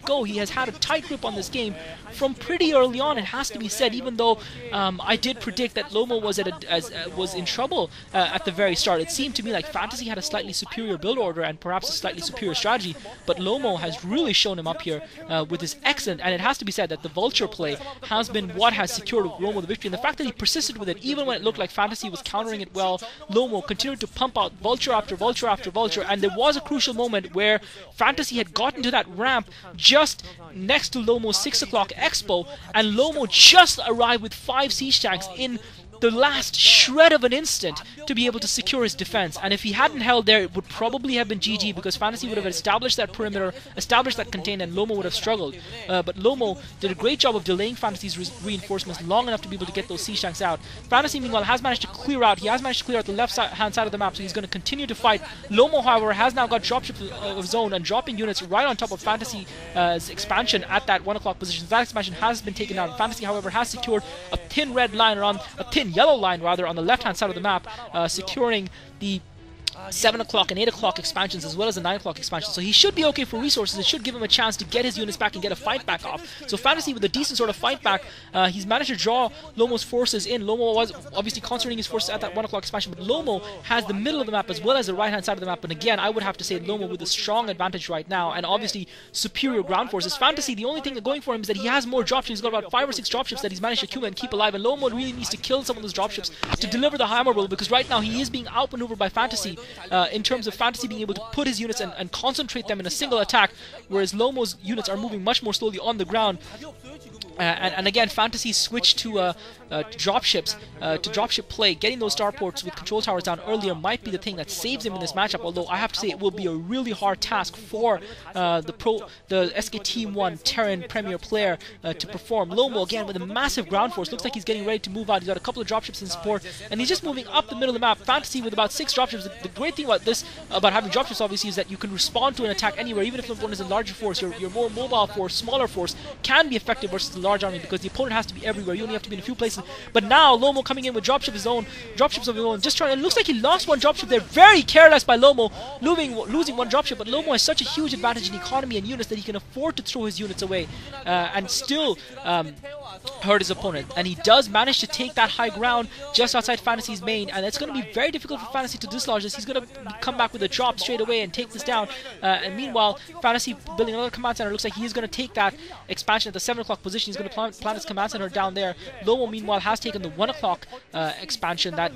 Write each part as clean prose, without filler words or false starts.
go. He has had a tight grip on this game from pretty early on, it has to be said, even though I did predict that Lomo was in trouble at the very start. It seemed to me like Fantasy had a slightly superior build order and perhaps a slightly superior strategy, but Lomo has really shown him up here with his excellent, and it has to be said that the Vulture play has been what has secured Lomo the victory, and the fact that he persisted with it even when it looked like Fantasy was countering it well. Lomo continued to pump out Vulture after Vulture after Vulture, and there was a crucial moment where Fantasy had gotten to that ramp just next to Lomo's 6 o'clock expo, and Lomo just arrived with 5 siege tanks in the last shred of an instant to be able to secure his defense. And if he hadn't held there, it would probably have been GG, because Fantasy would have established that perimeter, established that contain, and Lomo would have struggled. But Lomo did a great job of delaying Fantasy's reinforcements long enough to be able to get those siege tanks out. Fantasy, meanwhile, has managed to clear out. He has managed to clear out the left-hand side of the map, so he's going to continue to fight. Lomo, however, has now got dropships of his own and dropping units right on top of Fantasy's expansion at that 1 o'clock position. That expansion has been taken out. Fantasy, however, has secured a thin yellow line rather on the left-hand side of the map, securing the 7 o'clock and 8 o'clock expansions as well as the 9 o'clock expansion. So he should be okay for resources. It should give him a chance to get his units back and get a fight back off. So Fantasy with a decent sort of fight back, he's managed to draw Lomo's forces in. Lomo was obviously concentrating his forces at that 1 o'clock expansion, but Lomo has the middle of the map as well as the right hand side of the map. And again, I would have to say Lomo with a strong advantage right now, and obviously superior ground forces. Fantasy, the only thing going for him is that he has more dropships. He's got about 5 or 6 dropships that he's managed to accumulate and keep alive, and Lomo really needs to kill some of those dropships to deliver the hammer blow, because right now he is being outmaneuvered by Fantasy in terms of Fantasy being able to put his units and concentrate them in a single attack, whereas Lomo's units are moving much more slowly on the ground. And again, Fantasy switched to dropships, to dropship play. Getting those starports with control towers down earlier might be the thing that saves him in this matchup, although I have to say it will be a really hard task for the SKT1 Terran Premier player to perform. Lomo, again, with a massive ground force, looks like he's getting ready to move out. He's got a couple of dropships in support, and he's just moving up the middle of the map. Fantasy with about 6 dropships. The great thing about this, about having dropships, obviously, is that you can respond to an attack anywhere, even if the opponent is a larger force. Your more mobile force, smaller force, can be effective versus the large army, because the opponent has to be everywhere. You only have to be in a few places. But now Lomo coming in with dropships of his own, just trying. It looks like he lost one dropship there. Very careless by Lomo, losing one dropship. But Lomo has such a huge advantage in economy and units that he can afford to throw his units away and still hurt his opponent. And he does manage to take that high ground just outside Fantasy's main, and it's going to be very difficult for Fantasy to dislodge this. He's going to come back with a drop straight away and take this down. And meanwhile, Fantasy building another command center. Looks like he is going to take that expansion at the 7 o'clock position. He's going to plant his command center down there. Lomo, meanwhile, has taken the 1 o'clock expansion that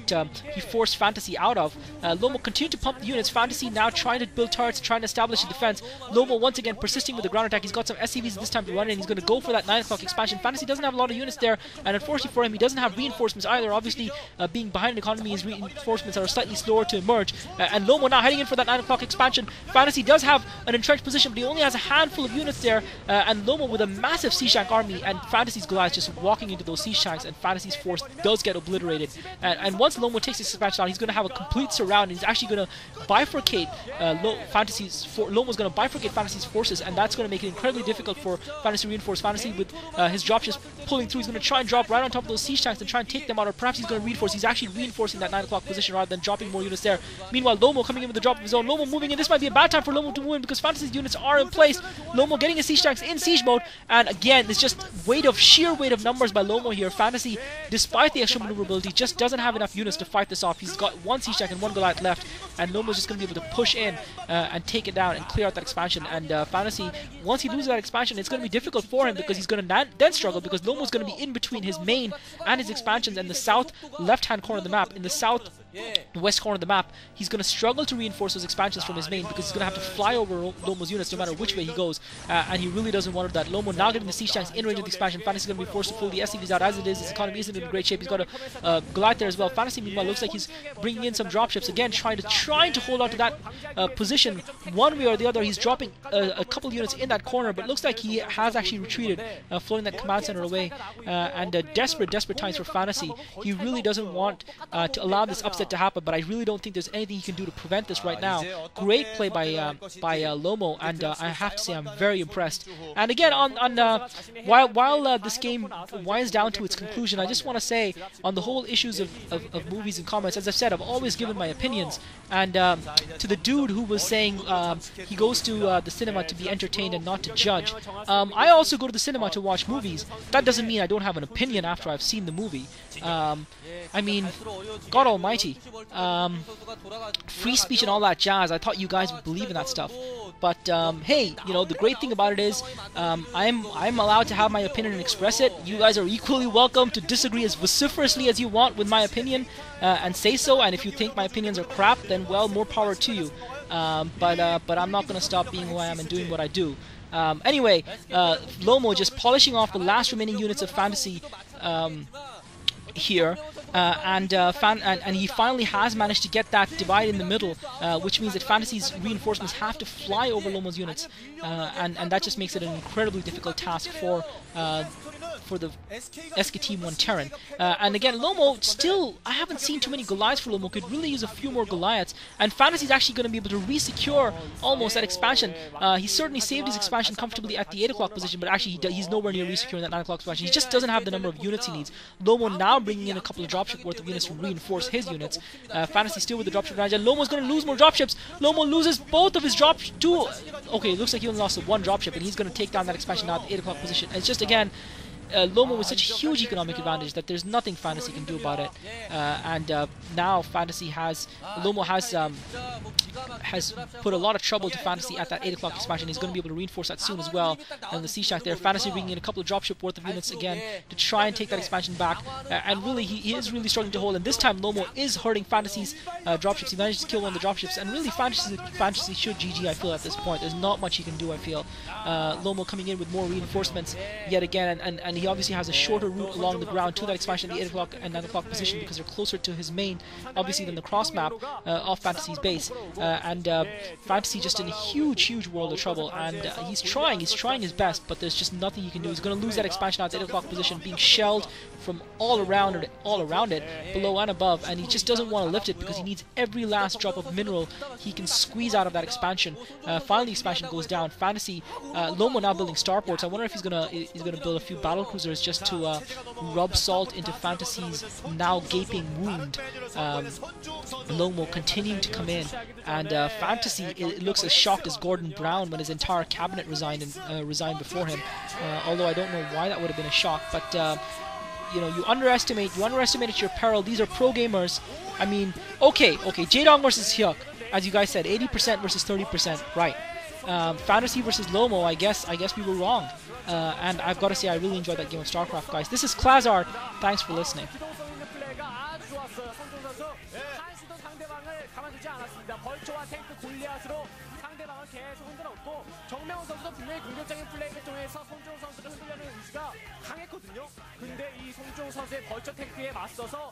he forced Fantasy out of. Lomo continued to pump the units. Fantasy now trying to build turrets, trying to establish a defense. Lomo once again persisting with the ground attack. He's got some SCVs this time to run in. He's going to go for that 9 o'clock expansion. Fantasy doesn't have a lot of units there, and unfortunately for him, he doesn't have reinforcements either. Obviously, being behind in economy, his reinforcements are slightly slower to emerge. And Lomo now heading in for that 9 o'clock expansion. Fantasy does have an entrenched position, but he only has a handful of units there. And Lomo with a massive siege tank army, and Fantasy's Goliath just walking into those siege tanks, and Fantasy's force does get obliterated. And once Lomo takes this expansion down, he's going to have a complete surround. He's actually going to bifurcate Lomo's going to bifurcate Fantasy's forces, and that's going to make it incredibly difficult for Fantasy to reinforce. Fantasy with his dropships pulling through, he's going to try and drop right on top of those siege tanks and try and take them out, or perhaps he's going to reinforce. He's actually reinforcing that 9 o'clock position rather than dropping more units there. Meanwhile, Lomo coming in with the drop of his own. Lomo moving in. This might be a bad time for Lomo to move in, because Fantasy's units are in place. Lomo getting his siege tanks in siege mode, and again, it's just sheer weight of numbers by Lomo here. Fantasy, despite the extra maneuverability, just doesn't have enough units to fight this off. He's got 1 siege tank and 1 Goliath left, and Lomo's just going to be able to push in and take it down and clear out that expansion. And Fantasy, once he loses that expansion, it's going to be difficult for him, because he's going to then struggle, because Lomo's going to be in between his main and his expansions, and the south left-hand corner of the map, in the south west corner of the map, he's going to struggle to reinforce those expansions from his main, because he's going to have to fly over Lomo's units no matter which way he goes, and he really doesn't want that. Lomo now getting the siege tanks in range of the expansion. Fantasy's going to be forced to pull the SCVs out as it is. His economy isn't in great shape. He's got a Goliath there as well. Fantasy, meanwhile, looks like he's bringing in some dropships again, trying to hold on to that position one way or the other. He's dropping a couple units in that corner, but looks like he has actually retreated, floating that command center away. And desperate times for Fantasy. He really doesn't want to allow this upset upset to happen, but I really don't think there's anything he can do to prevent this right now. Great play by Lomo, and I have to say I'm very impressed. And again, while this game winds down to its conclusion, I just want to say on the whole issues of movies and comments, as I've said, I've always given my opinions. And to the dude who was saying he goes to the cinema to be entertained and not to judge, I also go to the cinema to watch movies. That doesn't mean I don't have an opinion after I've seen the movie. I mean, God almighty, free speech and all that jazz, I thought you guys would believe in that stuff. But hey, you know, the great thing about it is I'm allowed to have my opinion and express it. You guys are equally welcome to disagree as vociferously as you want with my opinion and say so. And if you think my opinions are crap, then well, more power to you. But I'm not going to stop being who I am and doing what I do. Anyway, Lomo just polishing off the last remaining units of Fantasy here, and he finally has managed to get that divide in the middle, which means that Fantasy's reinforcements have to fly over Lomo's units, and that just makes it an incredibly difficult task for the SKT1 Terran. And again, Lomo still, I haven't seen too many Goliaths for Lomo, could really use a few more Goliaths, and Fantasy's actually going to be able to re-secure almost that expansion. He certainly saved his expansion comfortably at the 8 o'clock position, but actually he's nowhere near re-securing that 9 o'clock expansion. He just doesn't have the number of units he needs. Lomo now bringing in a couple of dropship worth of units to reinforce his units. Fantasy still with the dropship advantage, and Lomo's going to lose more dropships. Lomo loses both of his drops. Okay, it looks like he only lost one dropship, and he's going to take down that expansion now at the 8 o'clock position. And it's just, again, Lomo with such a huge economic advantage that there's nothing Fantasy can do about it. Now Fantasy Lomo has put a lot of trouble to Fantasy at that 8 o'clock expansion. He's going to be able to reinforce that soon as well. And the C-Shack there, Fantasy bringing in a couple of dropship worth of units again to try and take that expansion back. And really, he is really struggling to hold. And this time, Lomo is hurting Fantasy's dropships. He managed to kill one of the dropships. And really, Fantasy should GG, I feel, at this point. There's not much he can do, I feel. Lomo coming in with more reinforcements yet again. And he obviously has a shorter route along the ground to that expansion at the 8 o'clock and 9 o'clock position because they're closer to his main, obviously, than the cross map of Fantasy's base. Fantasy just in a huge world of trouble, and he's trying his best, but there's just nothing he can do. He's going to lose that expansion at the 8 o'clock position, being shelled from all around it, below and above, and he just doesn't want to lift it because he needs every last drop of mineral he can squeeze out of that expansion. Finally, the expansion goes down. Fantasy, Lomo now building starports. I wonder if he's gonna build a few battle cruisers just to rub salt into Fantasy's now gaping wound. Lomo continuing to come in, and Fantasy, it looks as shocked as Gordon Brown when his entire cabinet resigned before him. Although I don't know why that would have been a shock, but you know, you underestimate at your peril. These are pro gamers. I mean, okay, J-Dog versus Hyuk, as you guys said, 80% versus 30%, right? Fantasy versus Lomo, I guess we were wrong. And I've got to say, I really enjoyed that game of StarCraft, guys. This is Klazart. Thanks for listening. 정명훈 선수도 분명히 공격적인 플레이를 통해서 송주호 선수를 흔들려는 의지가 강했거든요. 근데 이 송주호 선수의 벌처 탱크에 맞서서